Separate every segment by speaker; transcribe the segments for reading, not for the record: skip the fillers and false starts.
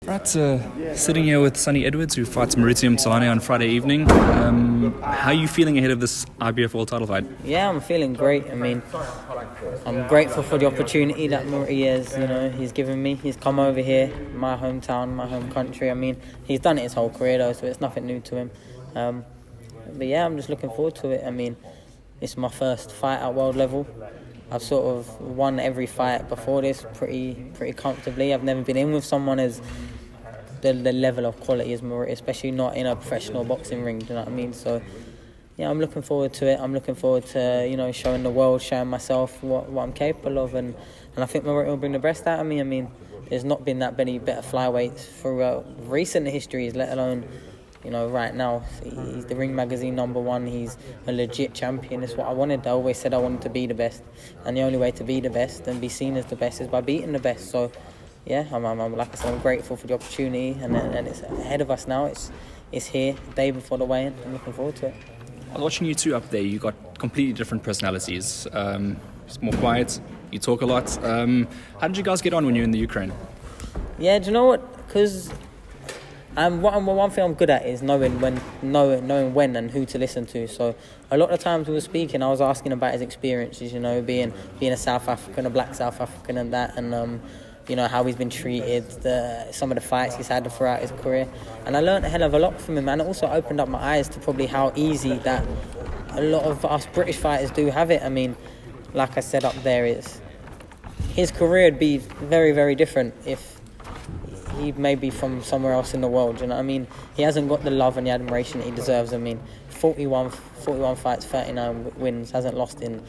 Speaker 1: Right, sitting here with Sonny Edwards, who fights Mthalane on Friday evening. How are you feeling ahead of this IBF World title fight?
Speaker 2: Yeah, I'm feeling great. I'm grateful for the opportunity that he's given me. He's come over here, my hometown, my home country. He's done it his whole career though, so it's nothing new to him. But yeah, I'm just looking forward to it. It's my first fight at world level. I've sort of won every fight before this pretty comfortably. I've never been in with someone as the level of quality as Murray, especially not in a professional boxing ring. Do you know what I mean? So yeah, I'm looking forward to it. I'm looking forward to showing the world, showing myself what I'm capable of, and I think Murray will bring the best out of me. There's not been that many better flyweights throughout recent histories, let alone right now. He's the Ring Magazine #1. He's a legit champion. It's what I wanted. I always said I wanted to be the best, and the only way to be the best and be seen as the best is by beating the best. So yeah, I'm like I said, I'm grateful for the opportunity, and it's ahead of us now. It's here, the day before the weigh-in. I'm looking forward to it.
Speaker 1: I was watching you two up there. You got completely different personalities. It's more quiet. You talk a lot. How did you guys get on when you were in the Ukraine?
Speaker 2: Yeah, do you know what? Because one thing I'm good at is knowing when and who to listen to. So a lot of times we were speaking, I was asking about his experiences, being a South African, a black South African, and that, and how he's been treated, some of the fights he's had throughout his career, and I learned a hell of a lot from him, and it also opened up my eyes to probably how easy that a lot of us British fighters do have it. Like I said up there, his career would be very, very different if he may be from somewhere else in the world. You know what I mean? He hasn't got the love and the admiration that he deserves. 41 fights, 39 wins, hasn't lost in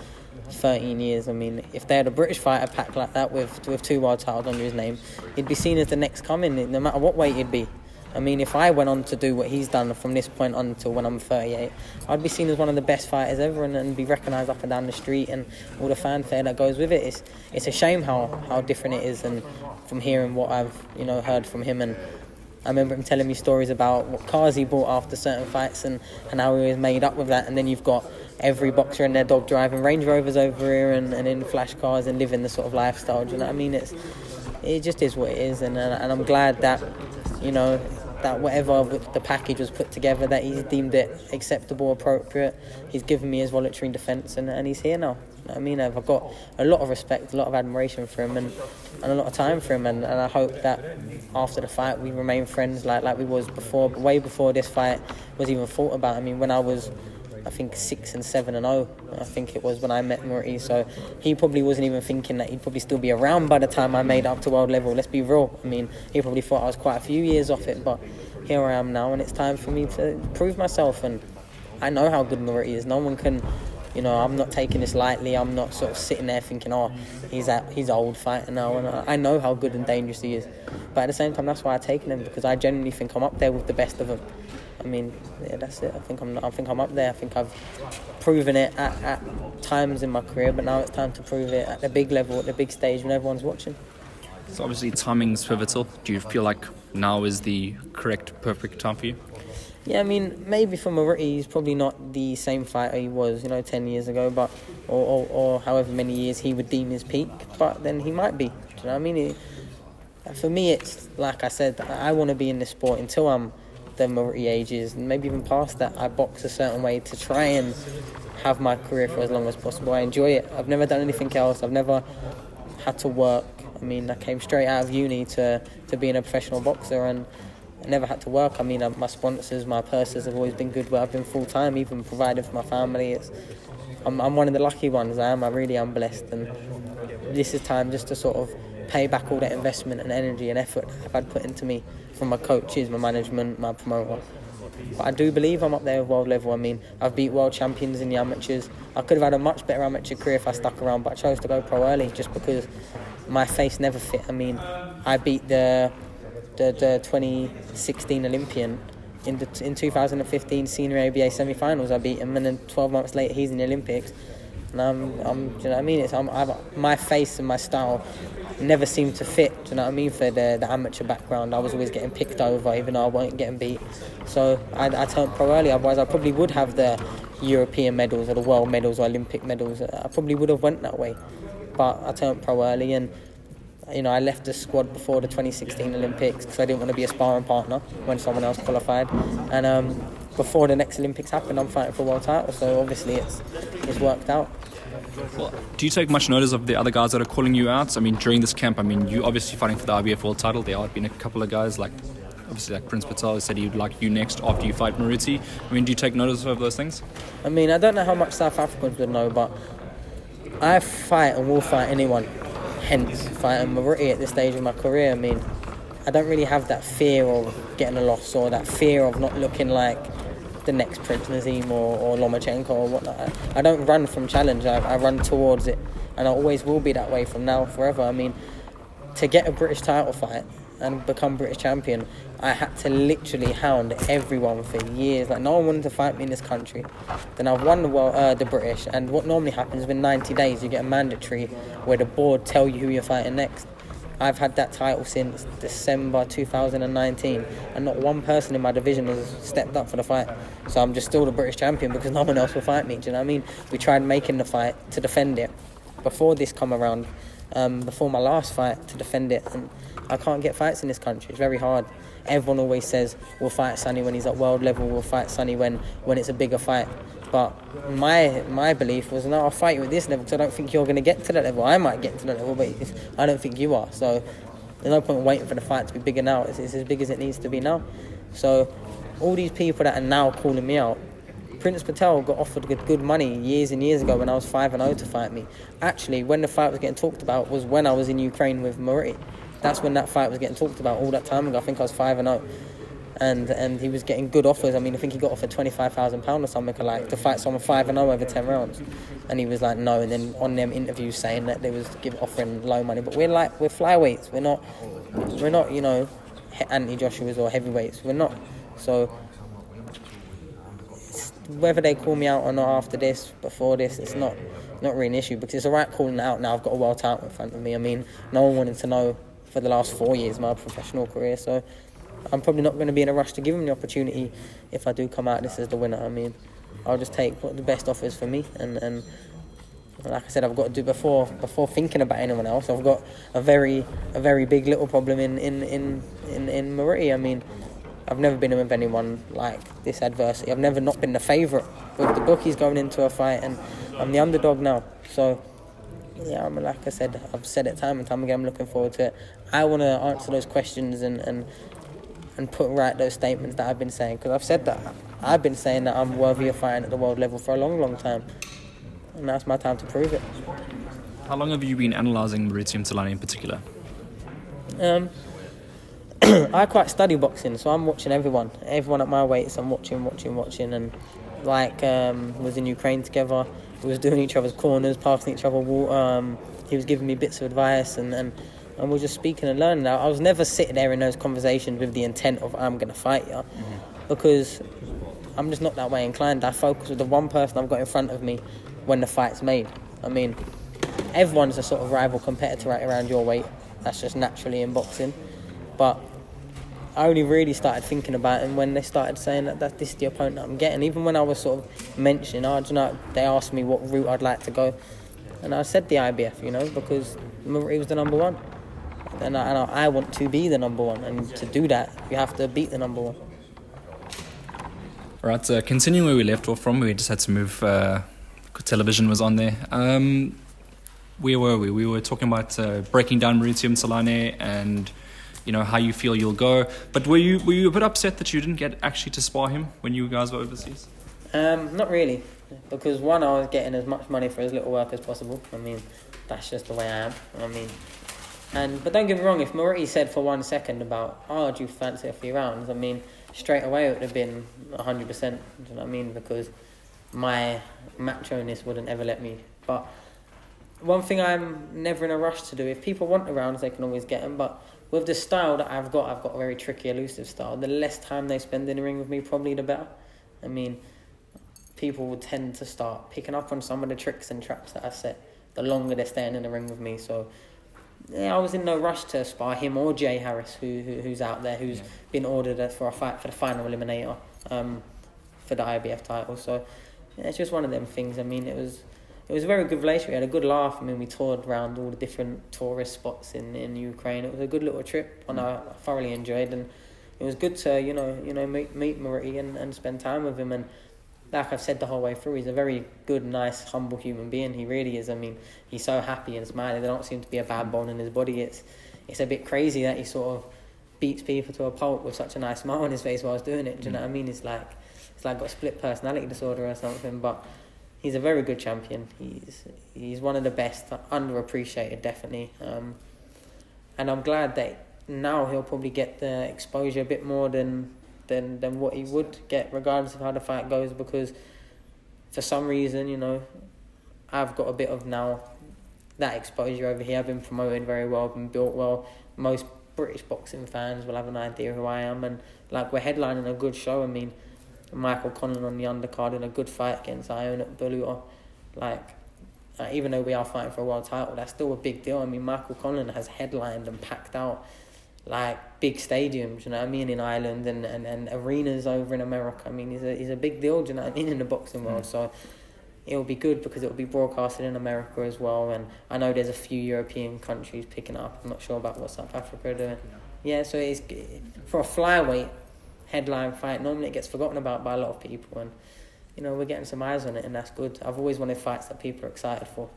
Speaker 2: 13 years. If they had a British fighter pack like that with 2 world titles under his name, he'd be seen as the next coming, no matter what weight he'd be. If I went on to do what he's done from this point on until when I'm 38, I'd be seen as one of the best fighters ever and be recognised up and down the street and all the fanfare that goes with it. It's a shame how different it is, and from hearing what I've heard from him, and I remember him telling me stories about what cars he bought after certain fights and how he was made up with that. And then you've got every boxer and their dog driving Range Rovers over here and in flash cars and living the sort of lifestyle. Do you know what I mean? It just is what it is, and I'm glad that that whatever the package was put together, that he's deemed it acceptable, appropriate. He's given me his voluntary defence, and he's here now. You know what I mean? I've got a lot of respect, a lot of admiration for him, and a lot of time for him, and I hope that after the fight we remain friends like we was before, way before this fight was even thought about. When I was, I think 6-7-0, I think it was when I met Murray, so he probably wasn't even thinking that he'd probably still be around by the time I made up to world level. Let's be real. He probably thought I was quite a few years off it, but here I am now, and it's time for me to prove myself, and I know how good Murray is. No one can, I'm not taking this lightly. I'm not sort of sitting there thinking, he's an old fighter now, and I know how good and dangerous he is. But at the same time, that's why I've taken him, because I genuinely think I'm up there with the best of them. Yeah, that's it. I think I'm up there. I think I've proven it at times in my career, but now it's time to prove it at the big level, at the big stage when everyone's watching.
Speaker 1: So obviously timing's pivotal. Do you feel like now is the perfect time for you?
Speaker 2: Yeah, maybe for Murray, he's probably not the same fighter he was, 10 years ago, but or however many years he would deem his peak. But then he might be. Do you know what I mean? For me, it's like I said, I want to be in this sport until I'm the Murray ages, and maybe even past that. I box a certain way to try and have my career for as long as possible. I enjoy it. I've never done anything else. I've never had to work. I came straight out of uni to being a professional boxer, and I never had to work. My sponsors, my purses have always been good where I've been full-time, even providing for my family. I'm one of the lucky ones. I really am blessed, and this is time just to sort of pay back all that investment and energy and effort I've had put into me from my coaches, my management, my promoter. But I do believe I'm up there with world level. I've beat world champions in the amateurs. I could have had a much better amateur career if I stuck around, but I chose to go pro early just because my face never fit. I beat the 2016 Olympian in 2015 senior ABA semi-finals. I beat him, and then 12 months later he's in the Olympics. And do you know what I mean? My face and my style never seemed to fit, do you know what I mean, for the amateur background. I was always getting picked over, even though I wasn't getting beat. So I turned pro early, otherwise I probably would have the European medals or the world medals or Olympic medals. I probably would have went that way. But I turned pro early, and I left the squad before the 2016 Olympics because I didn't want to be a sparring partner when someone else qualified. And before the next Olympics happened, I'm fighting for a world title. So obviously it's worked out.
Speaker 1: Well, do you take much notice of the other guys that are calling you out? I mean, during this camp, you obviously fighting for the IBF world title. There have been a couple of guys like Prince Patel said he'd like you next after you fight Maruti. Do you take notice of those things?
Speaker 2: I don't know how much South Africans would know, but I fight and will fight anyone. Hence, fighting Maruti at this stage of my career. I don't really have that fear of getting a loss or that fear of not looking like the next Prince Nazim or Lomachenko or whatnot. I don't run from challenge. I run towards it, and I always will be that way from now forever. To get a British title fight and become British champion, I had to literally hound everyone for years. Like, no one wanted to fight me in this country. Then I've won the British, and what normally happens within 90 days, you get a mandatory where the board tell you who you're fighting next. I've had that title since December 2019, and not one person in my division has stepped up for the fight. So I'm just still the British champion because no one else will fight me. Do you know what I mean? We tried making the fight to defend it before this come around, before my last fight, to defend it, and I can't get fights in this country. It's very hard. Everyone always says we'll fight Sonny when he's at world level, we'll fight Sonny when it's a bigger fight. But my belief was, no, I'll fight you at this level because I don't think you're going to get to that level. I might get to that level, but I don't think you are. So there's no point in waiting for the fight to be bigger now. It's as big as it needs to be now. So all these people that are now calling me out, Prince Patel got offered good money years and years ago when I was 5-0 to fight me. Actually, when the fight was getting talked about was when I was in Ukraine with Maruti. That's when that fight was getting talked about all that time ago. I think I was 5-0. And he was getting good offers. I think he got offered £25,000 or something like to fight someone 5-0 over 10 rounds, and he was like no. And then on them interviews saying that they was offering low money, but we're flyweights. We're not anti-Joshuas or heavyweights. We're not. So whether they call me out or not after this, before this, it's not really an issue because it's alright calling it out now. I've got a world title in front of me. No one wanted to know for the last 4 years my professional career, so I'm probably not going to be in a rush to give him the opportunity if I do come out this as the winner. I'll just take what the best offers for me, and like I said, I've got to do before thinking about anyone else. I've got a very big little problem in Maruti. I've never been in with anyone like this adversity. I've never not been the favourite with the bookies going into a fight, and I'm the underdog now. So yeah, like I said, I've said it time and time again, I'm looking forward to it. I want to answer those questions and put right those statements that I've been saying, because I've said that. I've been saying that I'm worthy of fighting at the world level for a long, long time, and now it's my time to prove it.
Speaker 1: How long have you been analysing Maruti Mthalane in particular?
Speaker 2: I quite study boxing, so I'm watching everyone at my weights. I'm watching, and was in Ukraine together. We was doing each other's corners, passing each other water. He was giving me bits of advice, and we're just speaking and learning. I was never sitting there in those conversations with the intent of I'm going to fight you, because I'm just not that way inclined. I focus with the one person I've got in front of me when the fight's made. Everyone's a sort of rival competitor right around your weight. That's just naturally in boxing. But I only really started thinking about it when they started saying that this is the opponent I'm getting. Even when I was sort of mentioning, they asked me what route I'd like to go. And I said the IBF, because Maruti was the number one. And I want to be the number one. And to do that, you have to beat the number one.
Speaker 1: All right, continuing where we left off from, we just had to move, television was on there. Where were we? We were talking about breaking down Maruti Mthalane and how you feel you'll go. But were you a bit upset that you didn't get actually to spar him when you guys were overseas?
Speaker 2: Not really, because one, I was getting as much money for as little work as possible. That's just the way I am. But don't get me wrong, if Maruti said for 1 second about, do you fancy a few rounds? Straight away it would have been 100%. Do you know what I mean? Because my macho-ness wouldn't ever let me. But one thing I'm never in a rush to do, if people want the rounds, they can always get them. But with the style that I've got a very tricky, elusive style. The less time they spend in the ring with me, probably the better. People will tend to start picking up on some of the tricks and traps that I set the longer they're staying in the ring with me. So I was in no rush to spar him or Jay Harris, who's out there, who's been ordered for a fight for the final eliminator for the IBF title. So it's just one of them things. It it was a very good relationship. We had a good laugh. I mean, we toured around all the different tourist spots in Ukraine. It was a good little trip, and I thoroughly enjoyed. And it was good to meet Murray and spend time with him. And like I've said the whole way through, he's a very good, nice, humble human being. He really is. I mean, he's so happy and smiling. There don't seem to be a bad bone in his body. It's a bit crazy that he sort of beats people to a pulp with such a nice smile on his face while he's doing it. Do you know what I mean? It's like got a split personality disorder or something. But he's a very good champion. He's one of the best, underappreciated, definitely. And I'm glad that now he'll probably get the exposure a bit more than what he would get, regardless of how the fight goes. Because for some reason, I've got a bit of now that exposure over here. I've been promoted very well, been built well. Most British boxing fans will have an idea who I am, and like we're headlining a good show. I mean, Michael Conlan on the undercard in a good fight against Ion at Beluta. Even though we are fighting for a world title, that's still a big deal. I mean, Michael Conlan has headlined and packed out like big stadiums, you know what I mean, in Ireland and arenas over in America. I mean, he's a big deal, do you know what I mean, in the boxing world. So it'll be good because it'll be broadcasted in America as well. And I know there's a few European countries picking up. I'm not sure about what South Africa are doing. Yeah, so it's for a flyweight headline fight. Normally it gets forgotten about by a lot of people, and we're getting some eyes on it, and that's good. I've always wanted fights that people are excited for.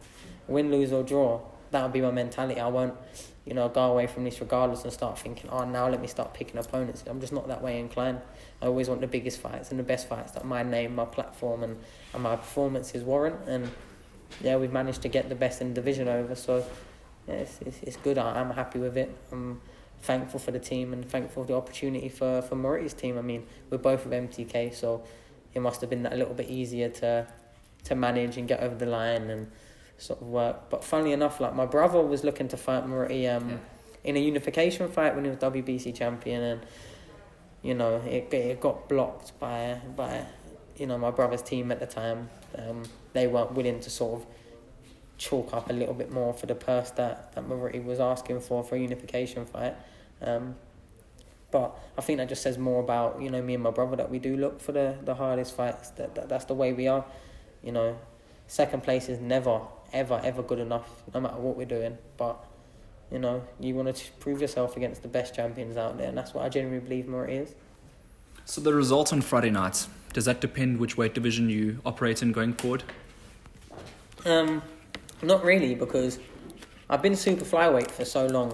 Speaker 2: Win, lose or draw, that would be my mentality. I won't, go away from this regardless and start thinking, now let me start picking opponents. I'm just not that way inclined. I always want the biggest fights and the best fights that my name, my platform and my performances warrant. And yeah, we've managed to get the best in the division over, so yeah, it's good. I'm happy with it. I'm thankful for the team and thankful for the opportunity for Murray's team. I mean, we're both with MTK, so it must have been a little bit easier to manage and get over the line and sort of work. But funnily enough, like my brother was looking to fight Murray in a unification fight when he was WBC champion, and it got blocked by my brother's team at the time. They weren't willing to sort of chalk up a little bit more for the purse that Murray was asking for a unification fight. But I think that just says more about, me and my brother, that we do look for the hardest fights. That's the way we are. Second place is never, ever, ever good enough, no matter what we're doing. But, you want to prove yourself against the best champions out there, and that's what I genuinely believe Murray is.
Speaker 1: So the result on Friday night, does that depend which weight division you operate in going forward?
Speaker 2: Not really, because I've been super flyweight for so long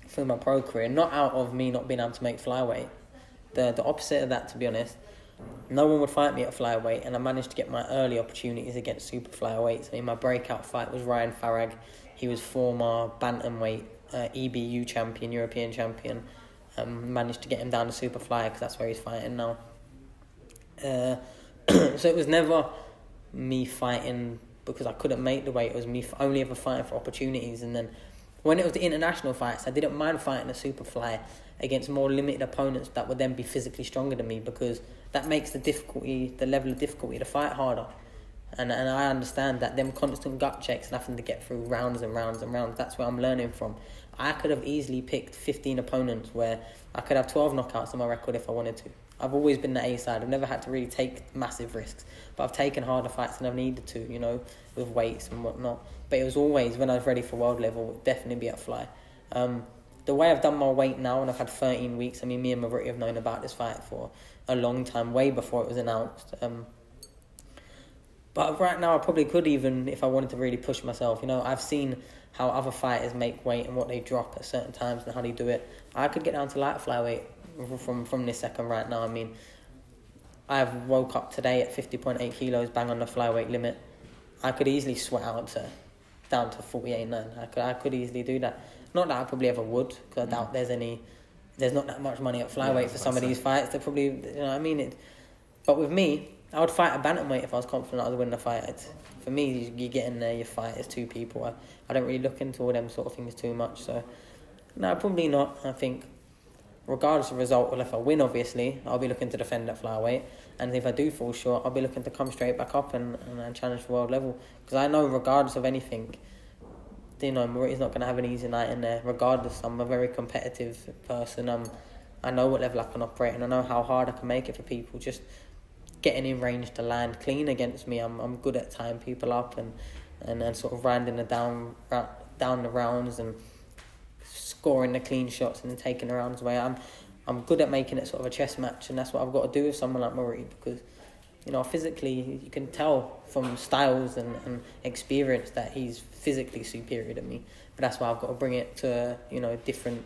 Speaker 2: through my pro career, not out of me not being able to make flyweight. The opposite of that, to be honest. No one would fight me at flyweight, and I managed to get my early opportunities against super flyweights. I mean, my breakout fight was Ryan Farag. He was former bantamweight EBU champion, European champion. Managed to get him down to super flyer because that's where he's fighting now. So it was never me fighting because I couldn't make the weight. It was me only ever fighting for opportunities. And then when it was the international fights, I didn't mind fighting a super flyer against more limited opponents that would then be physically stronger than me, because that makes the level of difficulty to fight harder. And I understand that them constant gut checks and having to get through rounds and rounds and rounds, that's where I'm learning from. I could have easily picked 15 opponents where I could have 12 knockouts on my record if I wanted to. I've always been the A side. I've never had to really take massive risks, but I've taken harder fights than I've needed to, with weights and whatnot. But it was always, when I was ready for world level, it would definitely be at fly. The way I've done my weight now, and I've had 13 weeks, I mean, me and Maverick have known about this fight for a long time, way before it was announced. But right now, I probably could even, if I wanted to really push myself. I've seen how other fighters make weight and what they drop at certain times and how they do it. I could get down to light flyweight from this second right now. I mean, I've woke up today at 50.8 kilos, bang on the flyweight limit. I could easily sweat out down to 48.9. I could easily do that. Not that I probably ever would, because I doubt there's not that much money at flyweight for some of these fights. They're probably, what I mean? But with me, I would fight a bantamweight if I was confident I was winning the fight. For me, you get in there, you fight as two people. I don't really look into all them sort of things too much. So, no, probably not. I think, regardless of result, well, if I win, obviously, I'll be looking to defend at flyweight. And if I do fall short, I'll be looking to come straight back up and challenge for world level. Because I know, regardless of anything, Murray's not going to have an easy night in there. Regardless, I'm a very competitive person. I know what level I can operate, and I know how hard I can make it for people. Just getting in range to land clean against me. I'm good at tying people up and sort of rounding the down the rounds and scoring the clean shots and then taking the rounds away. I'm good at making it sort of a chess match, and that's what I've got to do with someone like Murray, because physically you can tell from styles and experience that he's physically superior to me. But that's why I've got to bring it to different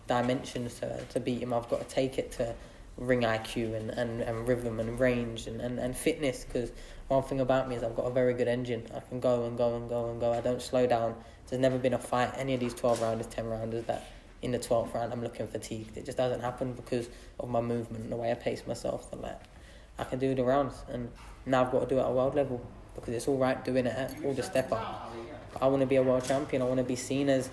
Speaker 2: dimensions to beat him. I've got to take it to ring IQ and rhythm and range and fitness, because one thing about me is I've got a very good engine. I can go and go and go and go. I don't slow down. There's never been a fight, any of these 12 rounders, 10 rounders, that in the 12th round I'm looking fatigued. It just doesn't happen because of my movement and the way I pace myself. So I can do the rounds, and now I've got to do it at a world level, because it's all right doing it at all the step up. I want to be a world champion. I want to be seen as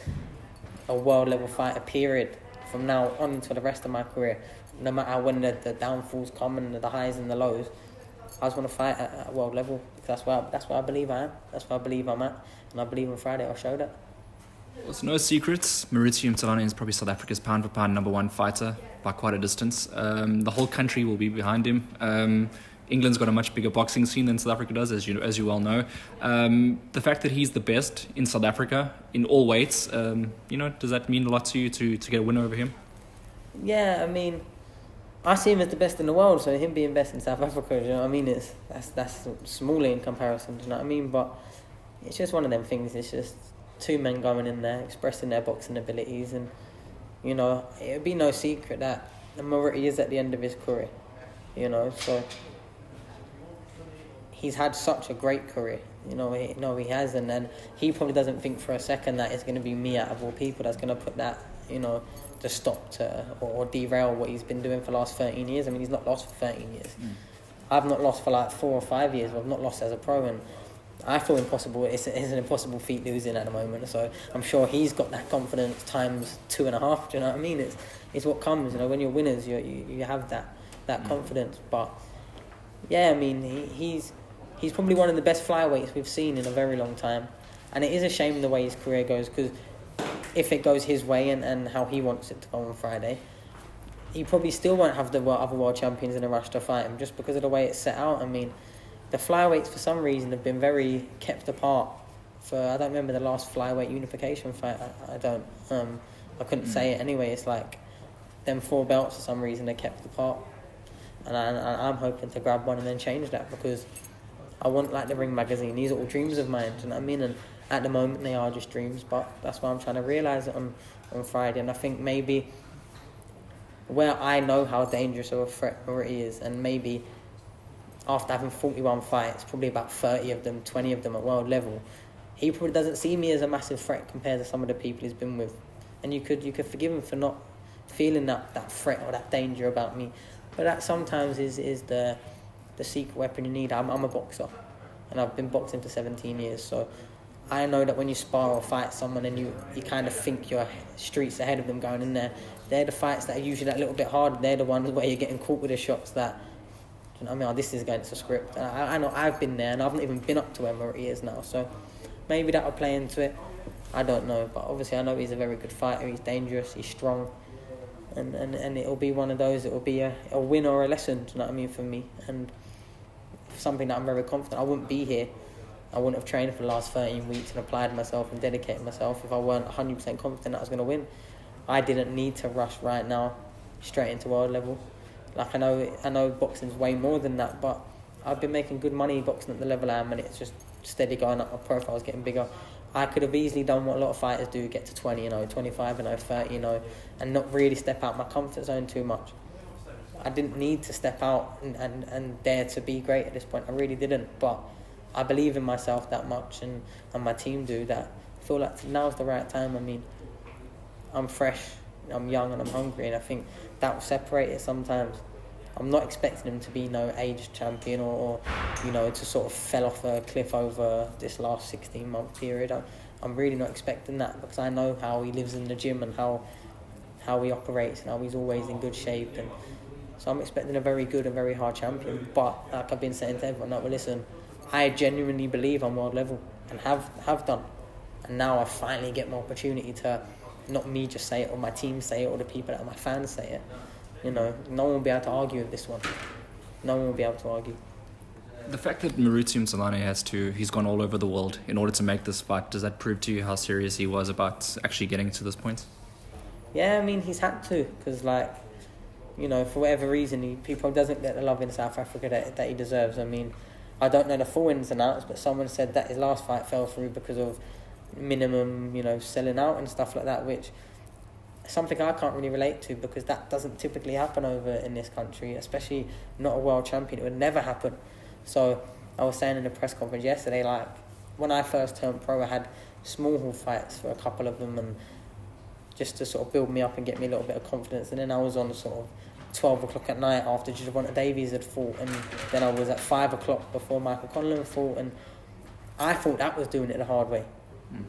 Speaker 2: a world level fighter, period, from now on until the rest of my career. No matter when the downfalls come and the highs and the lows, I just want to fight at a world level. That's where I believe I am. That's where I believe I'm at, and I believe on Friday I'll show that.
Speaker 1: Well, it's no secrets. Mthalane is probably South Africa's pound-for-pound #1 fighter by quite a distance. The whole country will be behind him. England's got a much bigger boxing scene than South Africa does, as you well know. The fact that he's the best in South Africa in all weights, does that mean a lot to you to get a win over him?
Speaker 2: Yeah, I mean, I see him as the best in the world, so him being best in South Africa, you know what I mean? That's small in comparison, do you know what I mean? But it's just one of them things. It's just two men going in there, expressing their boxing abilities, and it would be no secret that Murray is at the end of his career, so he's had such a great career, he has, and then he probably doesn't think for a second that it's going to be me out of all people that's going to put that, to stop to or derail what he's been doing for the last 13 years. I mean, he's not lost for 13 years. I've not lost for like 4 or 5 years. I've not lost as a pro, and I feel impossible. It's an impossible feat losing at the moment. So I'm sure he's got that confidence times 2.5. Do you know what I mean? It's what comes. When you're winners, you have that confidence. But yeah, I mean, he's probably one of the best flyweights we've seen in a very long time, and it is a shame the way his career goes, because if it goes his way and how he wants it to go on Friday, he probably still won't have the other world champions in a rush to fight him, just because of the way it's set out. I mean, the flyweights for some reason have been very kept apart. I don't remember the last flyweight unification fight. I couldn't say it anyway. It's like them 4 belts for some reason are kept apart, and I'm hoping to grab one and then change that, because I want like the Ring magazine. These are all dreams of mine, do you know what I mean? And at the moment they are just dreams, but that's why I'm trying to realise it on Friday. And I think maybe where I know how dangerous of a threat Murray is, and maybe after having 41 fights, probably about 30 of them, 20 of them at world level, he probably doesn't see me as a massive threat compared to some of the people he's been with. And you could forgive him for not feeling that threat or that danger about me. But that sometimes is the secret weapon you need. I'm a boxer, and I've been boxing for 17 years, so I know that when you spar or fight someone and you kind of think you're streets ahead of them going in there, they're the fights that are usually that little bit harder. They're the ones where you're getting caught with the shots that, you know what I mean, oh, this is against the script. And I know I've been there, and I've not even been up to where Murray is now, so maybe that'll play into it. I don't know, but obviously I know he's a very good fighter. He's dangerous, he's strong, and it'll be one of those. It'll be a win or a lesson, do you know what I mean, for me, and something that I'm very confident. I wouldn't be here. I wouldn't have trained for the last 13 weeks and applied myself and dedicated myself if I weren't 100% confident that I was going to win. I didn't need to rush right now straight into world level. Like I know boxing's way more than that, but I've been making good money boxing at the level I am, and it's just steady going up. My profile's getting bigger. I could have easily done what a lot of fighters do, get to 20, 25, 30, and not really step out my comfort zone too much. I didn't need to step out and dare to be great at this point. I really didn't, but I believe in myself that much, and my team do, that I feel like now's the right time. I mean, I'm fresh, I'm young, and I'm hungry, and I think that will separate it sometimes. I'm not expecting him to be no age champion or to sort of fell off a cliff over this last 16-month period. I'm really not expecting that, because I know how he lives in the gym and how he operates and how he's always in good shape. And so I'm expecting a very good and very hard champion. But like I've been saying to everyone, well, listen, I genuinely believe I'm world level and have done. And now I finally get my opportunity to, not me just say it, or my team say it, or the people that are my fans say it. No one will be able to argue with this one. no one will be able to argue.
Speaker 1: The fact that Mthalane he's gone all over the world in order to make this fight, does that prove to you how serious he was about actually getting to this point?
Speaker 2: Yeah, I mean, he's had to, because, like, you know, for whatever reason, he probably doesn't get the love in South Africa that he deserves. I mean, I don't know the full ins and outs, but someone said that his last fight fell through because of minimum, you know, selling out and stuff like that, which is something I can't really relate to, because that doesn't typically happen over in this country, especially not a world champion. It would never happen. So I was saying in the press conference yesterday, like, when I first turned pro, I had small hall fights for a couple of them, and just to sort of build me up and get me a little bit of confidence. And then I was on sort of 12 o'clock at night after Javonta Davies had fought, and then I was at 5 o'clock before Michael Conlan fought, and I thought that was doing it the hard way.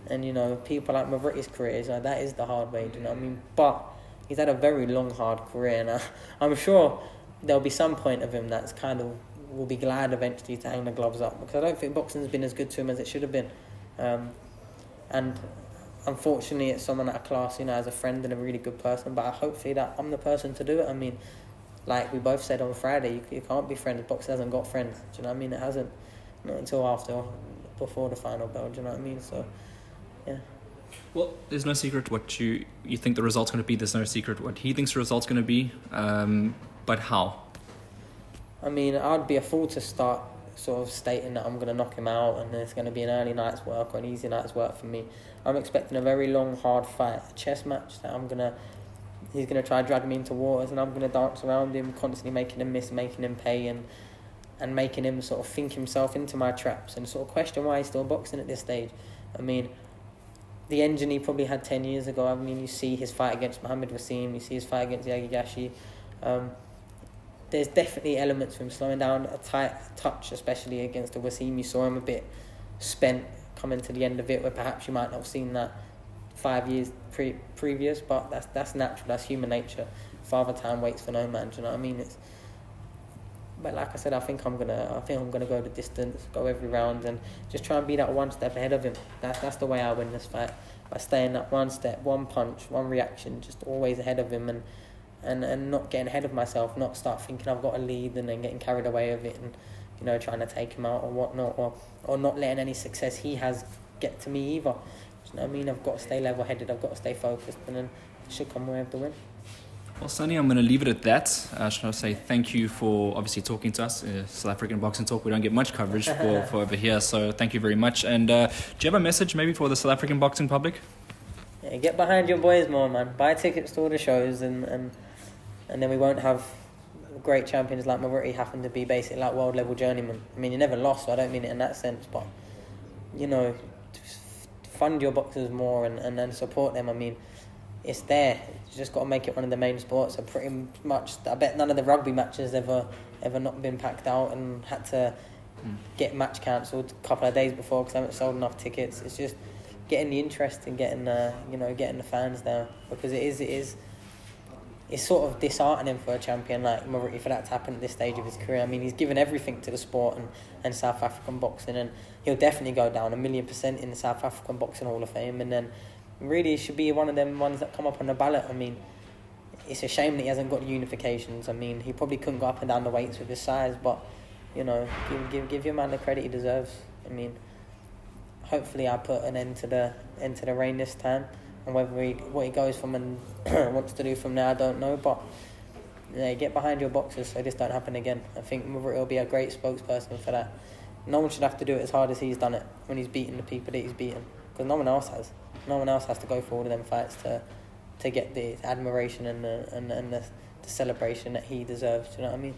Speaker 2: And, you know, people like Mavritti's career is like, that is the hard way, do you know what I mean? But he's had a very long, hard career, and I'm sure there'll be some point of him that's kind of will be glad eventually to hang the gloves up, because I don't think boxing's been as good to him as it should have been. And unfortunately, it's someone at a class, you know, as a friend and a really good person, but hopefully that I'm the person to do it. I mean, like we both said on Friday, you can't be friends. Boxing hasn't got friends, do you know what I mean? It hasn't, not until before the final bell, do you know what I mean? So, yeah.
Speaker 1: Well, there's no secret what you think the result's going to be. There's no secret what he thinks the result's going to be. But how?
Speaker 2: I mean, I'd be a fool to start sort of stating that I'm going to knock him out and it's going to be an early night's work or an easy night's work for me. I'm expecting a very long, hard fight, a chess match that he's going to try to drag me into waters, and I'm going to dance around him, constantly making him miss, making him pay, and making him sort of think himself into my traps and sort of question why he's still boxing at this stage. I mean, the engine he probably had 10 years ago, I mean, you see his fight against Mohamed Wasim, you see his fight against Yagigashi. There's definitely elements of him slowing down a tight touch, especially against the Wasim. You saw him a bit spent coming to the end of it, where perhaps you might not have seen that 5 years previous, but that's natural, that's human nature. Father time waits for no man, do you know what I mean? But like I said, I think I'm gonna go the distance, go every round, and just try and be that one step ahead of him. That's the way I win this fight, by staying that one step, one punch, one reaction, just always ahead of him, and not getting ahead of myself, not start thinking I've got a lead and then getting carried away with it, and, you know, trying to take him out or whatnot, or not letting any success he has get to me either. Do you know what I mean? I've got to stay level-headed, I've got to stay focused, and then it should come away with the win.
Speaker 1: Well, Sonny, I'm going to leave it at that. Should I say thank you for obviously talking to us. South African Boxing Talk, we don't get much coverage for over here, so thank you very much. And do you have a message maybe for the South African boxing public?
Speaker 2: Yeah, get behind your boys more, man. Buy tickets to all the shows, and then we won't have great champions like Mavritti happen to be basically like world level journeymen. I mean, you never lost, so I don't mean it in that sense, but, you know, fund your boxers more and support them. I mean, it's there. You just got to make it one of the main sports. So pretty much, I bet none of the rugby matches ever not been packed out and had to get match cancelled a couple of days before because I haven't sold enough tickets. It's just getting the interest and getting the fans there, because it's sort of disheartening for a champion like Mavritti for that to happen at this stage of his career. I mean, he's given everything to the sport and South African boxing, and he'll definitely go down 1,000,000% in the South African Boxing Hall of Fame, and then really should be one of them ones that come up on the ballot. I mean, it's a shame that he hasn't got the unifications. I mean, he probably couldn't go up and down the weights with his size, but, you know, give your man the credit he deserves. I mean, hopefully I put an end to the reign this time, and what he goes from and wants to do from there, I don't know, but yeah, get behind your boxers so this don't happen again. I think Maverick will be a great spokesperson for that. No one should have to do it as hard as he's done it when he's beaten the people that he's beaten, because no one else has. No one else has to go for all of them fights to get the admiration and the celebration that he deserves. Do you know what I mean?